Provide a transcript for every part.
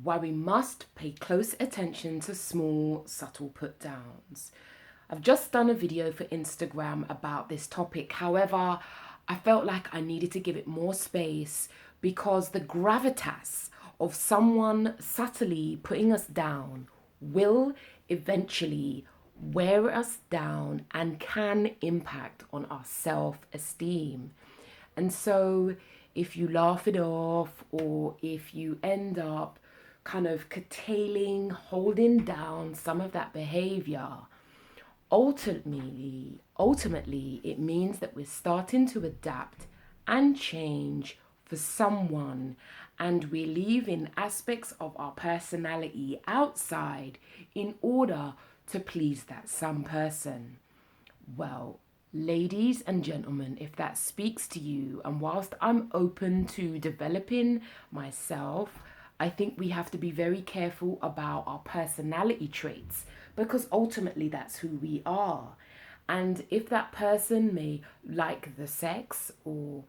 why we must pay close attention to small, subtle put downs. I've just done a video for Instagram about this topic. However, I felt like I needed to give it more space because the gravitas of someone subtly putting us down will eventually wear us down and can impact on our self-esteem. And so if you laugh it off, or if you end up kind of curtailing, holding down some of that behavior, ultimately it means that we're starting to adapt and change for someone, and we're leaving aspects of our personality outside in order to please that some person. Well, ladies and gentlemen, if that speaks to you, and whilst I'm open to developing myself, I think we have to be very careful about our personality traits, because ultimately that's who we are. And if that person may like the sex or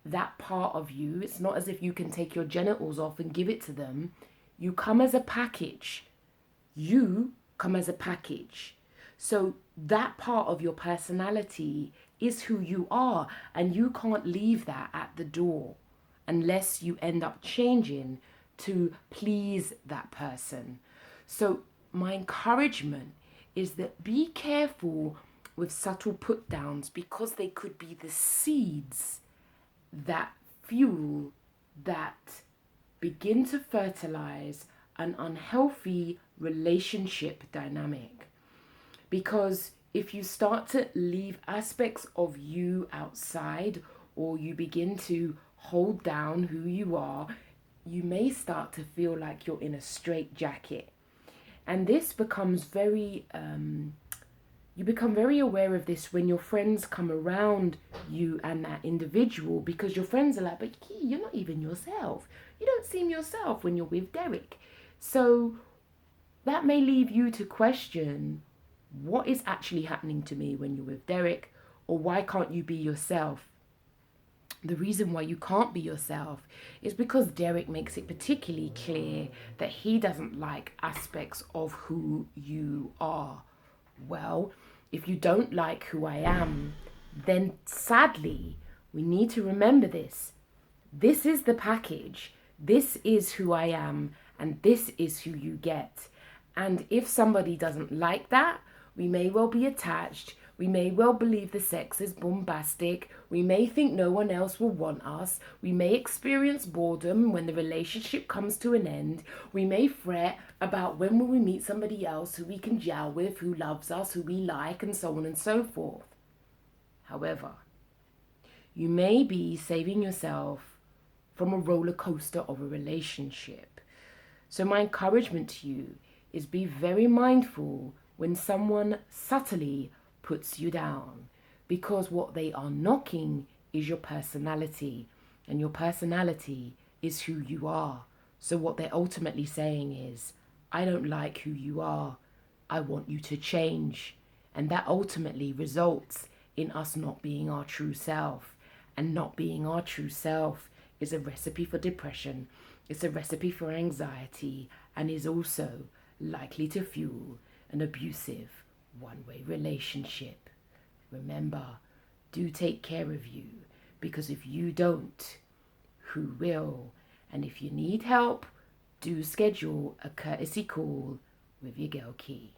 that part of you, it's not as if you can take your genitals off and give it to them. You come as a package. You come as a package. So that part of your personality is who you are, and you can't leave that at the door unless you end up changing to please that person. So my encouragement is that be careful with subtle put downs, because they could be the seeds that fuel, that begin to fertilize an unhealthy relationship dynamic. Because if you start to leave aspects of you outside, or you begin to hold down who you are, you may start to feel like you're in a straitjacket. And this becomes you become very aware of this when your friends come around you and that individual, because your friends are like, but Key, you're not even yourself. You don't seem yourself when you're with Derek. So that may leave you to question, what is actually happening to me when you're with Derek, or why can't you be yourself? The reason why you can't be yourself is because Derek makes it particularly clear that he doesn't like aspects of who you are. Well, if you don't like who I am, then sadly, we need to remember this. This is the package. This is who I am, and this is who you get. And if somebody doesn't like that, we may well be attached. We may well believe the sex is bombastic. We may think no one else will want us. We may experience boredom when the relationship comes to an end. We may fret about when will we meet somebody else who we can gel with, who loves us, who we like, and so on and so forth. However, you may be saving yourself from a roller coaster of a relationship. So my encouragement to you is be very mindful when someone subtly puts you down, because what they are knocking is your personality, and your personality is who you are. So what they're ultimately saying is, I don't like who you are. I want you to change. And that ultimately results in us not being our true self. And not being our true self is a recipe for depression. It's a recipe for anxiety, and is also likely to fuel an abusive one-way relationship. Remember, do take care of you, because if you don't, who will? And if you need help, do schedule a courtesy call with your girl Key.